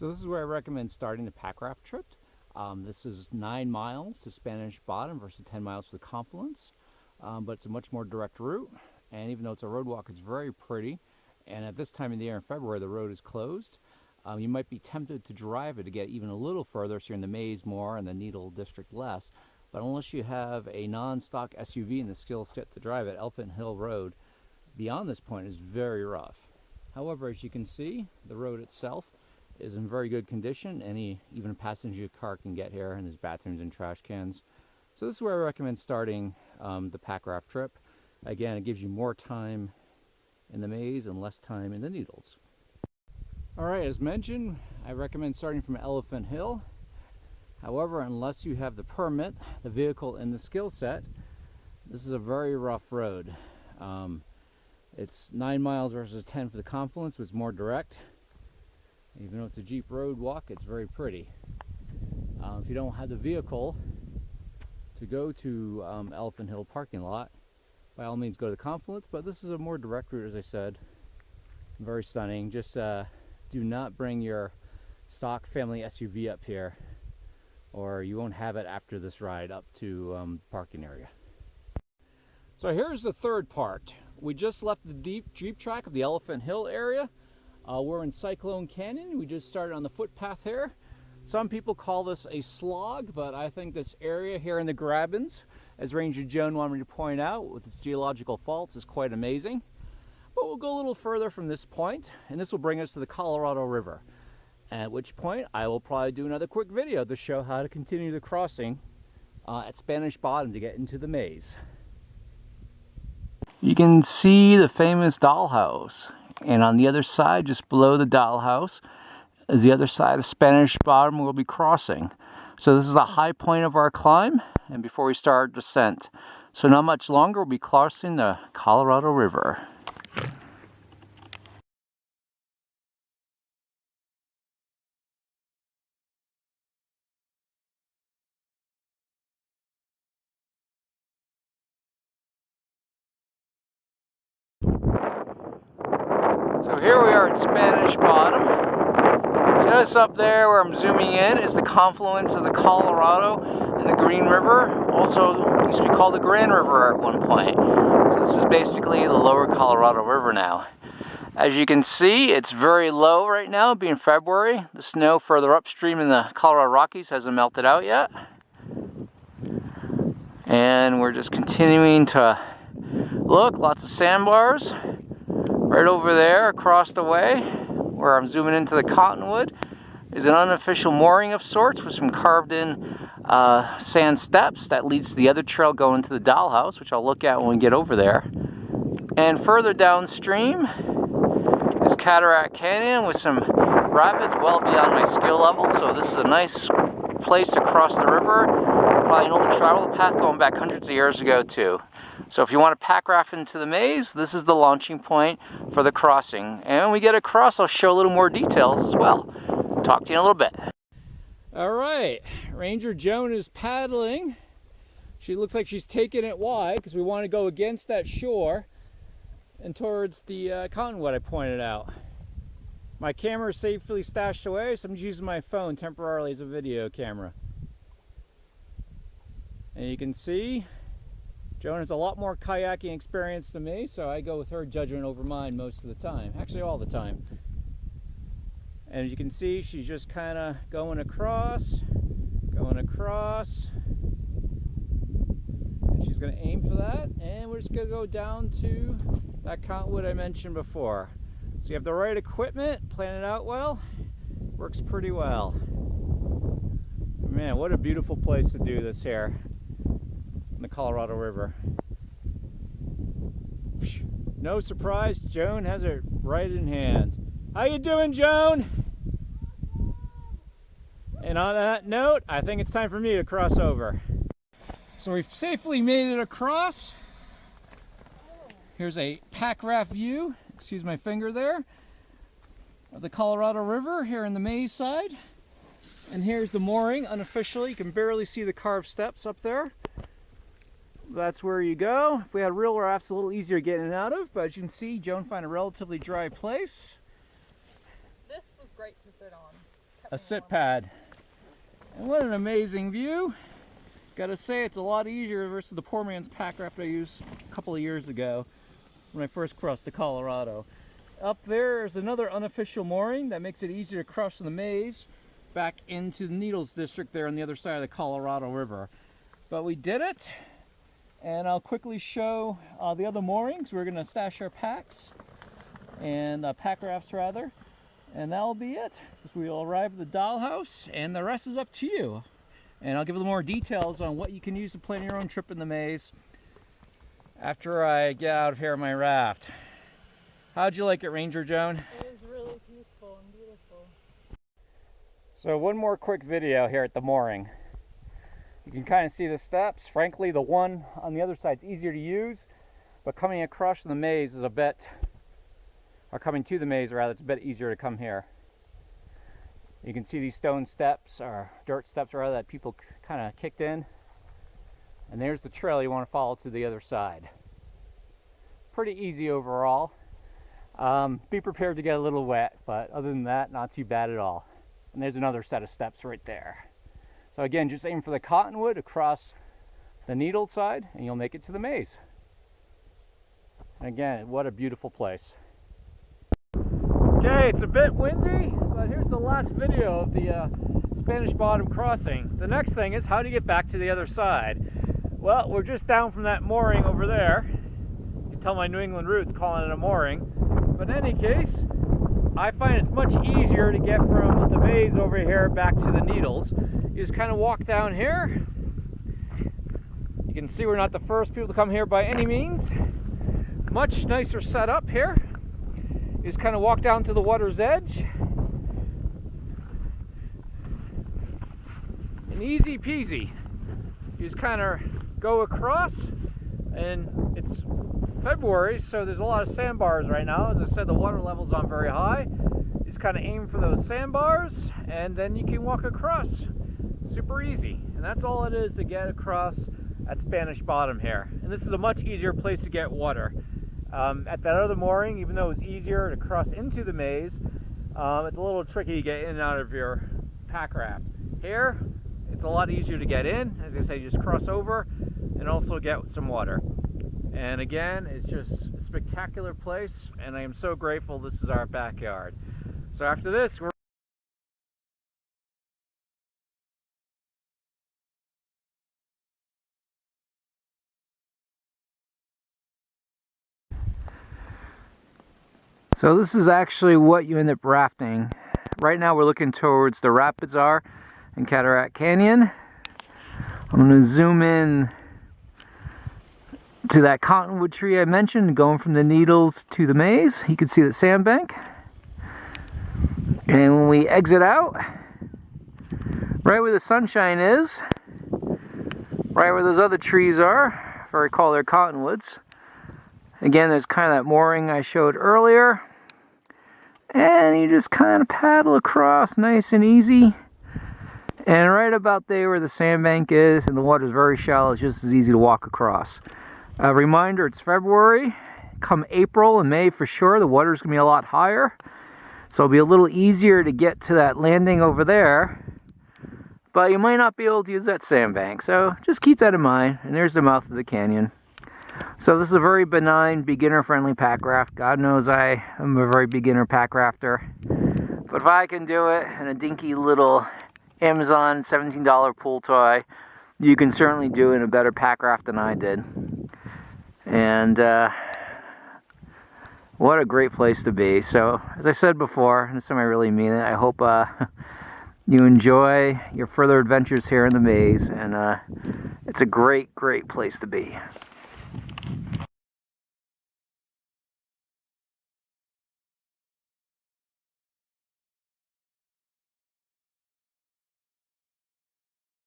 So this is where I recommend starting the Packraft trip. This is 9 miles to Spanish Bottom versus 10 miles for the Confluence, but it's a much more direct route, and even though it's a road walk, it's very pretty. And at this time of the year in February, the road is closed. You might be tempted to drive it to get even a little further, so you're in the maze more and the Needle District less. But unless you have a non-stock SUV and the skill set to drive it, Elephant Hill Road beyond this point is very rough. However, as you can see, the road itself is in very good condition. Even a passenger car can get here, and there's bathrooms and trash cans. So this is where I recommend starting the Packraft trip. Again, it gives you more time in the maze and less time in the needles. All right, as mentioned, I recommend starting from Elephant Hill. However, unless you have the permit, the vehicle, and the skill set, this is a very rough road. It's 9 miles versus 10 for the Confluence, which is more direct. Even though it's a Jeep road walk, it's very pretty. If you don't have the vehicle to go to Elephant Hill parking lot, by all means go to the Confluence, but this is a more direct route, as I said. Very stunning. Just do not bring your stock family SUV up here, or you won't have it after this ride up to parking area. So here's the third part. We just left the deep Jeep track of the Elephant Hill area. We're in Cyclone Canyon. We just started on the footpath here. Some people call this a slog, but I think this area here in the Grabens, as Ranger Joan wanted me to point out, with its geological faults, is quite amazing. But we'll go a little further from this point, and this will bring us to the Colorado River. At which point, I will probably do another quick video to show how to continue the crossing at Spanish Bottom to get into the maze. You can see the famous dollhouse. And on the other side, just below the dollhouse, is the other side of Spanish Bottom we'll be crossing. So this is the high point of our climb, and before we start our descent. So not much longer, we'll be crossing the Colorado River. So here we are at Spanish Bottom. Just up there where I'm zooming in is the confluence of the Colorado and the Green River. Also used to be called the Grand River at one point. So this is basically the lower Colorado River now. As you can see, it's very low right now, being February. The snow further upstream in the Colorado Rockies hasn't melted out yet. And we're just continuing to look, lots of sandbars. Right over there, across the way, where I'm zooming into the cottonwood, is an unofficial mooring of sorts with some carved-in sand steps that leads to the other trail going to the dollhouse, which I'll look at when we get over there. And further downstream is Cataract Canyon with some rapids well beyond my skill level, so this is a nice place to cross the river. Probably an old travel path going back hundreds of years ago, too. So if you want to packraft into the maze, this is the launching point for the crossing. And when we get across, I'll show a little more details as well. Talk to you in a little bit. All right, Ranger Joan is paddling. She looks like she's taking it wide because we want to go against that shore and towards the cottonwood I pointed out. My camera is safely stashed away, so I'm just using my phone temporarily as a video camera. And you can see Joan has a lot more kayaking experience than me, so I go with her judgment over mine most of the time. Actually, all the time. And as you can see, she's just kind of going across. And she's going to aim for that. And we're just going to go down to that cottonwood I mentioned before. So you have the right equipment, plan it out well. Works pretty well. Man, what a beautiful place to do this here. The Colorado River. No surprise, Joan has it right in hand. How you doing, Joan? And on that note, I think it's time for me to cross over. So we've safely made it across. Here's a Packraft view, excuse my finger there, of the Colorado River here in the maze side. And here's the mooring, unofficially. You can barely see the carved steps up there. That's where you go. If we had real rafts, a little easier getting out of, but as you can see, Joan found a relatively dry place. This was great to sit on. a sit pad. And what an amazing view. Gotta say, it's a lot easier versus the poor man's Packraft I used a couple of years ago when I first crossed the Colorado. Up there is another unofficial mooring that makes it easier to cross from the maze back into the Needles district there on the other side of the Colorado River. But we did it, and I'll quickly show the other moorings. We're gonna stash our packs and Packrafts rather, and that'll be it. We'll arrive at the dollhouse, and the rest is up to you. And I'll give you more details on what you can use to plan your own trip in the maze after I get out of here on my raft. How'd you like it, Ranger Joan? It was really peaceful and beautiful. So one more quick video here at the mooring. You can kind of see the steps. Frankly, the one on the other side is easier to use, but coming across the maze is a bit, or coming to the maze rather, it's a bit easier to come here. You can see these stone steps, or dirt steps rather, that people kind of kicked in. And there's the trail you want to follow to the other side. Pretty easy overall. Be prepared to get a little wet, but other than that, not too bad at all. And there's another set of steps right there. So again, just aim for the cottonwood across the Needle side, and you'll make it to the maze. And again, what a beautiful place. Okay, it's a bit windy, but here's the last video of the Spanish Bottom crossing. The next thing is, how do you get back to the other side? Well, we're just down from that mooring over there. You can tell my New England roots calling it a mooring. But in any case, I find it's much easier to get from the maze over here back to the Needles. You just kind of walk down here. You can see we're not the first people to come here by any means. Much nicer setup here. You just kind of walk down to the water's edge. And easy peasy. You just kind of go across, and it's February, so there's a lot of sandbars right now. As I said, the water level's not very high. You just kind of aim for those sandbars, and then you can walk across. Super easy. And that's all it is to get across at Spanish Bottom here. And this is a much easier place to get water. At that other mooring, even though it's easier to cross into the maze, it's a little tricky to get in and out of your Packraft. Here, it's a lot easier to get in. As I say, you just cross over and also get some water. And again, it's just a spectacular place, and I am so grateful this is our backyard. So after this, we're So this is actually what you end up rafting. Right now we're looking towards the rapids are in Cataract Canyon. I'm going to zoom in to that cottonwood tree I mentioned, going from the Needles to the maze. You can see the sandbank. And when we exit out, right where the sunshine is, right where those other trees are, if I recall they're cottonwoods. Again, there's kind of that mooring I showed earlier. And you just kind of paddle across nice and easy. And right about there where the sandbank is, and the water's very shallow, it's just as easy to walk across. A reminder, it's February. Come April and May for sure, the water's going to be a lot higher. So it'll be a little easier to get to that landing over there. But you might not be able to use that sandbank. So just keep that in mind. And there's the mouth of the canyon. So this is a very benign, beginner-friendly packraft. God knows I am a very beginner packrafter. But if I can do it in a dinky little Amazon $17 pool toy, you can certainly do it in a better packraft than I did. And what a great place to be. So, as I said before, and this time I really mean it, I hope you enjoy your further adventures here in the maze. And it's a great, great place to be.